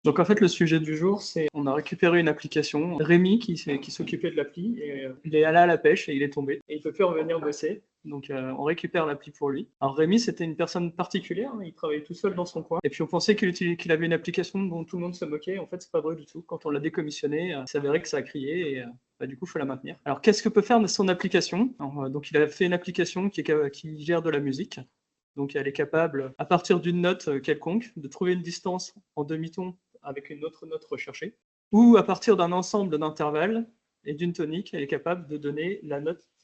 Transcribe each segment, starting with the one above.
Donc en fait, le sujet du jour, c'est on a récupéré une application, Rémi qui s'occupait de l'appli, et il est allé à la pêche et il est tombé. Et il peut plus revenir bosser, donc on récupère l'appli pour lui. Alors Rémi, c'était une personne particulière, hein, il travaillait tout seul dans son coin. Et puis on pensait qu'il avait une application dont tout le monde se moquait. En fait, c'est pas vrai du tout. Quand on l'a décommissionné, il s'avérait que ça a crié et du coup, il faut la maintenir. Alors qu'est-ce que peut faire son application? Donc il a fait une application qui gère de la musique. Donc elle est capable, à partir d'une note quelconque, de trouver une distance en demi-ton avec une autre note recherchée, ou à partir d'un ensemble d'intervalles et d'une tonique, elle est capable de donner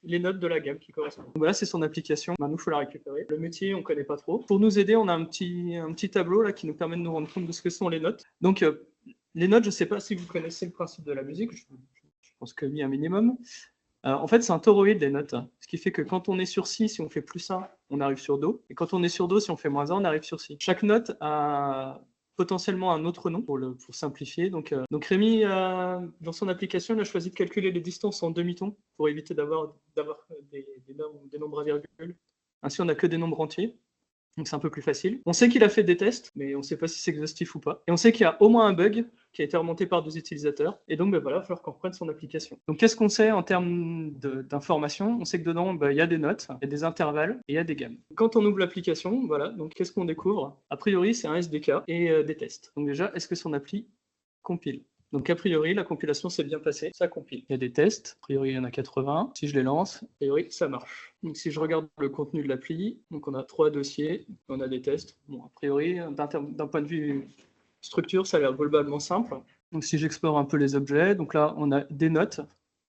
les notes de la gamme qui correspondent. Donc voilà, c'est son application. Maintenant, il faut la récupérer. Le métier, on ne connaît pas trop. Pour nous aider, on a un petit tableau là qui nous permet de nous rendre compte de ce que sont les notes. Donc les notes, je ne sais pas si vous connaissez le principe de la musique. Je pense que oui, un minimum. En fait, c'est un toroïde, les notes. Ce qui fait que quand on est sur Si, si on fait +1, on arrive sur Do. Et quand on est sur Do, si on fait -1, on arrive sur Si. Chaque note a potentiellement un autre nom pour simplifier. Donc Rémi, dans son application, il a choisi de calculer les distances en demi-ton pour éviter d'avoir des nombres à virgule. Ainsi, on n'a que des nombres entiers. Donc c'est un peu plus facile. On sait qu'il a fait des tests, mais on ne sait pas si c'est exhaustif ou pas. Et on sait qu'il y a au moins un bug qui a été remonté par 2 utilisateurs. Et donc voilà, il va falloir qu'on reprenne son application. Donc qu'est-ce qu'on sait en termes d'informations? On sait que dedans, il y a des notes, il y a des intervalles et il y a des gammes. Quand on ouvre l'application, voilà, donc qu'est-ce qu'on découvre? A priori, c'est un SDK et des tests. Donc déjà, est-ce que son appli compile? Donc a priori, la compilation s'est bien passée, ça compile. Il y a des tests, a priori il y en a 80. Si je les lance, a priori ça marche. Donc si je regarde le contenu de l'appli, donc on a 3 dossiers, on a des tests. Bon, a priori, d'un point de vue structure, ça a l'air globalement simple. Donc si j'explore un peu les objets, donc là on a des notes.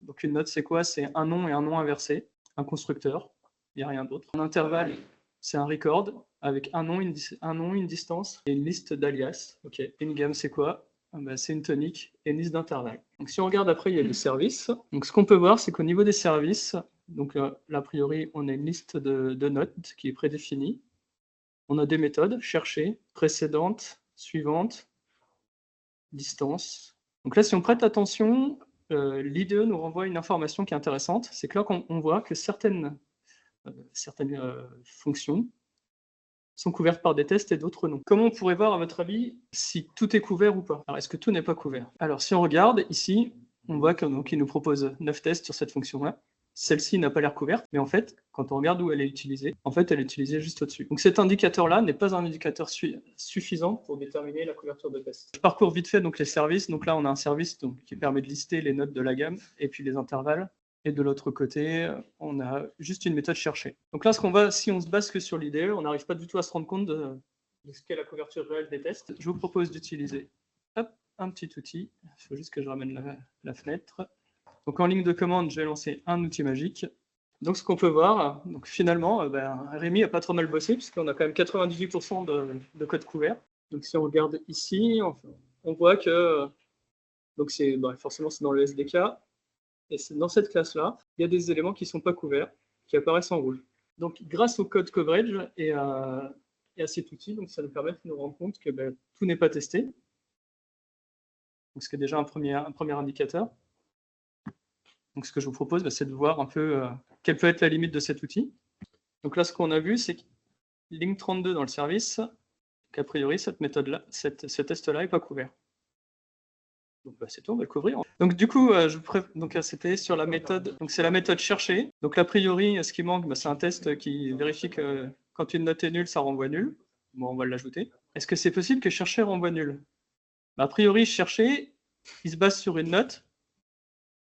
Donc une note c'est quoi? C'est un nom et un nom inversé, un constructeur, il n'y a rien d'autre. Un intervalle, c'est un record avec un nom, une distance et une liste d'alias. Ok. Et une gamme c'est quoi? C'est une tonique et une liste d'intervalles. Donc si on regarde après, il y a des services. Donc ce qu'on peut voir, c'est qu'au niveau des services, donc là, a priori, on a une liste de notes qui est prédéfinie. On a des méthodes, chercher, précédente, suivante, distance. Donc là, si on prête attention, l'IDE nous renvoie une information qui est intéressante. C'est que là, on voit que certaines fonctions sont couvertes par des tests et d'autres non. Comment on pourrait voir, à votre avis, si tout est couvert ou pas? Alors, est-ce que tout n'est pas couvert? Alors, si on regarde ici, on voit qu'il nous propose 9 tests sur cette fonction-là. Celle-ci n'a pas l'air couverte, mais en fait, quand on regarde où elle est utilisée, en fait, elle est utilisée juste au-dessus. Donc cet indicateur-là n'est pas un indicateur suffisant pour déterminer la couverture de test. Je parcours vite fait donc les services. Donc là, on a un service qui permet de lister les notes de la gamme et puis les intervalles. Et de l'autre côté, on a juste une méthode chercher. Donc là, si on se base que sur l'IDE, on n'arrive pas du tout à se rendre compte de ce qu'est la couverture réelle des tests. Je vous propose d'utiliser un petit outil. Il faut juste que je ramène la fenêtre. Donc en ligne de commande, je vais lancer un outil magique. Donc ce qu'on peut voir, donc finalement, Rémi a pas trop mal bossé, puisqu'on a quand même 98% de code couvert. Donc si on regarde ici, on voit que donc forcément c'est dans le SDK. Et dans cette classe-là, il y a des éléments qui ne sont pas couverts, qui apparaissent en rouge. Donc, grâce au code coverage et à cet outil, donc ça nous permet de nous rendre compte que tout n'est pas testé. Donc, ce qui est déjà un premier indicateur. Donc, ce que je vous propose, c'est de voir un peu quelle peut être la limite de cet outil. Donc là, ce qu'on a vu, c'est que ligne 32 dans le service, qu'a priori, cette méthode-là, ce test-là n'est pas couvert. Donc c'est tout, on va le couvrir. Donc du coup, c'était sur la méthode. Donc c'est la méthode chercher. Donc a priori, ce qui manque, c'est un test qui vérifie que quand une note est nulle, ça renvoie nul. Bon, on va l'ajouter. Est-ce que c'est possible que chercher renvoie nul? A priori, chercher, il se base sur une note.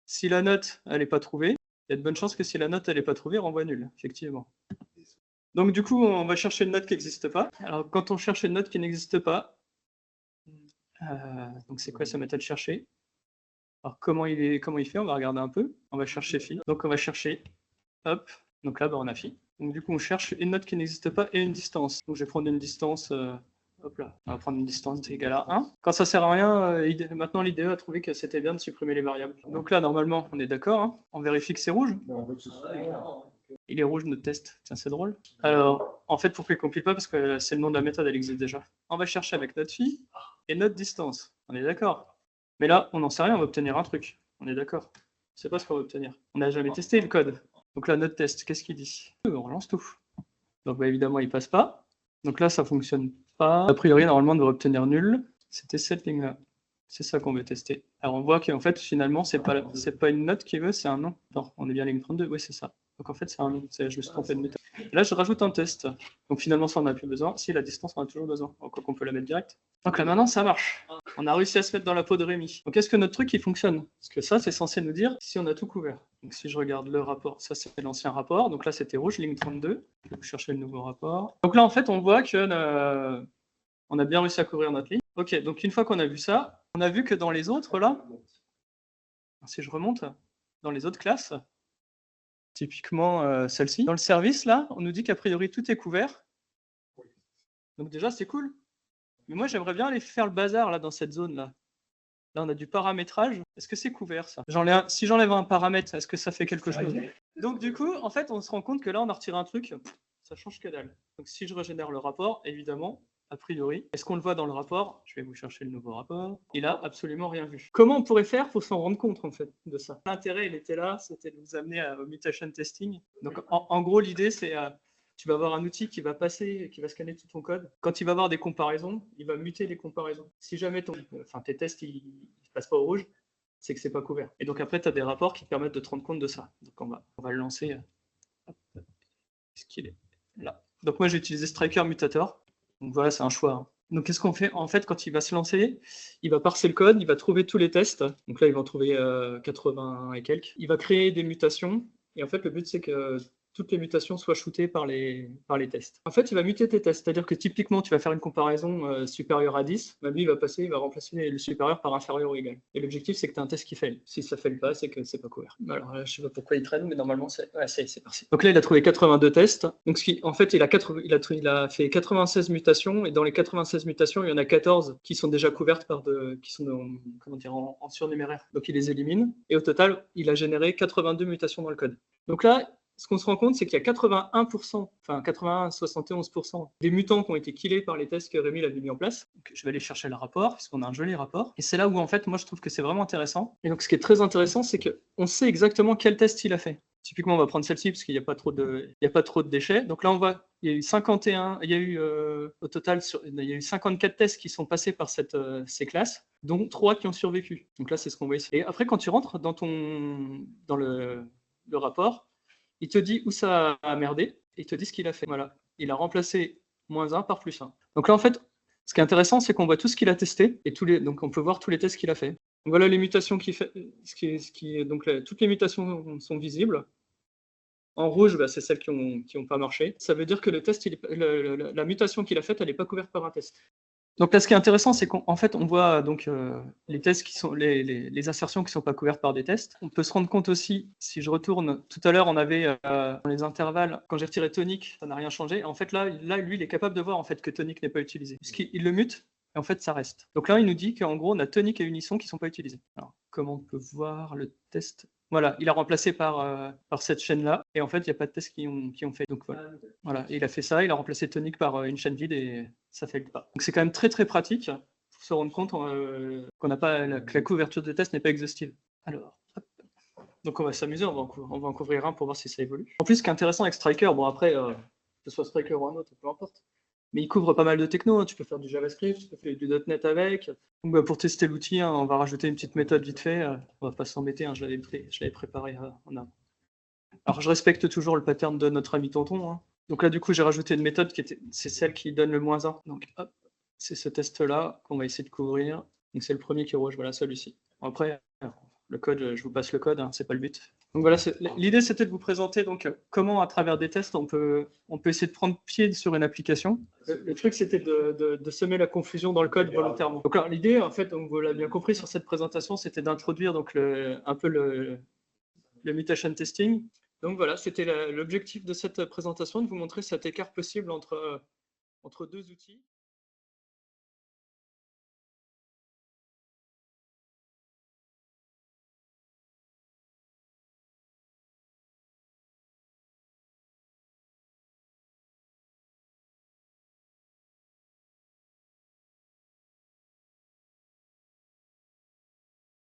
Si la note, elle n'est pas trouvée, il y a de bonnes chances que si la note, elle n'est pas trouvée, renvoie nul, effectivement. Donc du coup, on va chercher une note qui n'existe pas. Alors quand on cherche une note qui n'existe pas, donc c'est quoi sa méthode chercher? Alors comment il fait? On va regarder un peu. On va chercher phi. Donc on va chercher, hop, donc là on a phi. Donc du coup on cherche une note qui n'existe pas et une distance. Donc je vais prendre une distance, hop là, on va prendre une distance égale à 1. Quand ça sert à rien, maintenant l'IDE a trouvé que c'était bien de supprimer les variables. Donc là normalement on est d'accord, hein. On vérifie que c'est rouge. Il est rouge notre test, tiens c'est drôle. Alors en fait pourquoi il ne compile pas? Parce que c'est le nom de la méthode, elle existe déjà. On va chercher avec notre phi et notre distance, on est d'accord. Mais là, on n'en sait rien, on va obtenir un truc. On est d'accord. On ne sait pas ce qu'on va obtenir. On n'a jamais testé le code. Donc là, notre test, qu'est-ce qu'il dit? On relance tout. Donc évidemment, il ne passe pas. Donc là, ça ne fonctionne pas. A priori, normalement, on devrait obtenir nul. C'était cette ligne-là. C'est ça qu'on veut tester. Alors on voit qu'en fait, finalement, c'est pas une note qu'il veut, c'est un nom. Non, on est bien à ligne 32, oui, c'est ça. Donc en fait, c'est un nom. Je me suis trompé de méthode. Là, je rajoute un test. Donc finalement, ça, on n'a plus besoin. Si, la distance, on a toujours besoin. Donc on peut la mettre direct. Donc là, maintenant, ça marche. On a réussi à se mettre dans la peau de Rémi. Donc est-ce que notre truc, il fonctionne? Parce que ça, c'est censé nous dire si on a tout couvert. Donc si je regarde le rapport, ça, c'est l'ancien rapport. Donc là, c'était rouge, ligne 32. Je vais chercher le nouveau rapport. Donc là, en fait, on voit que on a bien réussi à couvrir notre ligne. Ok, donc une fois qu'on a vu ça, on a vu que dans les autres, là, si je remonte, dans les autres classes, typiquement celle-ci, dans le service, là, on nous dit qu'a priori tout est couvert. Donc déjà, c'est cool. Mais moi, j'aimerais bien aller faire le bazar là dans cette zone-là. Là, on a du paramétrage. Est-ce que c'est couvert, ça? Si j'enlève un paramètre, est-ce que ça fait quelque chose? Donc du coup, en fait, on se rend compte que là, on a retiré un truc, ça change que dalle. Donc si je régénère le rapport, évidemment, a priori, est-ce qu'on le voit dans le rapport? Je vais vous chercher le nouveau rapport. Il a absolument rien vu. Comment on pourrait faire pour s'en rendre compte, en fait, de ça? L'intérêt, il était là, c'était de vous amener au mutation testing. Donc en gros, l'idée, c'est tu vas avoir un outil qui va passer, qui va scanner tout ton code. Quand il va avoir des comparaisons, il va muter les comparaisons. Si jamais tes tests ne passent pas au rouge, c'est que c'est pas couvert. Et donc après, tu as des rapports qui te permettent de te rendre compte de ça. Donc on va le lancer. Est-ce qu'il est là? Donc moi, j'ai utilisé Striker Mutator. Donc voilà, c'est un choix. Hein. Donc qu'est-ce qu'on fait? En fait, quand il va se lancer, il va parser le code, il va trouver tous les tests. Donc là, il va en trouver 80 et quelques. Il va créer des mutations. Et en fait, le but, c'est que toutes les mutations soient shootées par les tests. En fait, il va muter tes tests. C'est-à-dire que typiquement, tu vas faire une comparaison supérieure à 10. Bah, lui, il va remplacer le supérieur par inférieur ou égal. Et l'objectif, c'est que tu as un test qui fail. Si ça ne fail pas, c'est que c'est pas couvert. Alors là, je ne sais pas pourquoi il traîne, mais normalement, c'est parti. Donc là, il a trouvé 82 tests. Donc en fait, il a fait 96 mutations. Et dans les 96 mutations, il y en a 14 qui sont déjà couvertes qui sont en surnuméraire. Donc il les élimine. Et au total, il a généré 82 mutations dans le code. Donc là, ce qu'on se rend compte, c'est qu'il y a 81%, enfin 71% des mutants qui ont été killés par les tests que Rémi avait mis en place. Donc, je vais aller chercher le rapport, puisqu'on a un joli rapport. Et c'est là où, en fait, moi, je trouve que c'est vraiment intéressant. Et donc, ce qui est très intéressant, c'est qu'on sait exactement quel test il a fait. Typiquement, on va prendre celle-ci, parce qu'il n'y a pas trop de déchets. Donc là, on voit, il y a eu 51, il y a eu au total, il y a eu 54 tests qui sont passés par ces classes, dont 3 qui ont survécu. Donc là, c'est ce qu'on voit ici. Et après, quand tu rentres dans le rapport, il te dit où ça a merdé, et il te dit ce qu'il a fait. Voilà. Il a remplacé -1 par +1. Donc là, en fait, ce qui est intéressant, c'est qu'on voit tout ce qu'il a testé, et donc on peut voir tous les tests qu'il a fait. Donc voilà les mutations qu'il fait. Toutes les mutations sont visibles. En rouge, bah, c'est celles qui n'ont pas marché. Ça veut dire que la mutation qu'il a faite, elle n'est pas couverte par un test. Donc là, ce qui est intéressant, c'est qu'en fait, on voit donc les tests qui sont les insertions qui ne sont pas couvertes par des tests. On peut se rendre compte aussi, si je retourne, tout à l'heure, on avait dans les intervalles, quand j'ai retiré tonic, ça n'a rien changé. En fait, là, lui, il est capable de voir en fait que tonic n'est pas utilisé, puisqu'il le mute. Et en fait, ça reste. Donc là, il nous dit qu'en gros, on a tonic et unisson qui ne sont pas utilisés. Alors, comment on peut voir le test? Voilà, il a remplacé par cette chaîne-là. Et en fait, il n'y a pas de tests qui ont fait. Donc voilà, et il a fait ça, il a remplacé tonic par une chaîne vide et ça ne fait pas. Donc c'est quand même très très pratique pour se rendre compte que la couverture de test n'est pas exhaustive. Alors, hop. Donc on va s'amuser, on va en couvrir un pour voir si ça évolue. En plus, ce qui est intéressant avec Striker, bon après, que ce soit Striker ou un autre, peu importe. Mais il couvre pas mal de techno, hein. Tu peux faire du JavaScript, tu peux faire du .NET avec. Donc, bah, pour tester l'outil, hein, on va rajouter une petite méthode vite fait. On va pas s'embêter, hein, je l'avais préparé en amont. Alors je respecte toujours le pattern de notre ami Tonton. Hein. Donc là, du coup, j'ai rajouté une méthode c'est celle qui donne le -1. Donc hop, c'est ce test-là qu'on va essayer de couvrir. Donc c'est le premier qui est rouge, voilà celui-ci. Après, le code, je vous passe le code, hein, c'est pas le but. Donc voilà, l'idée c'était de vous présenter donc comment à travers des tests on peut essayer de prendre pied sur une application. Le truc c'était de semer la confusion dans le code volontairement. Donc l'idée en fait, on vous l'a bien compris sur cette présentation, c'était d'introduire donc un peu le mutation testing. Donc voilà, c'était l'objectif de cette présentation, de vous montrer cet écart possible entre deux outils.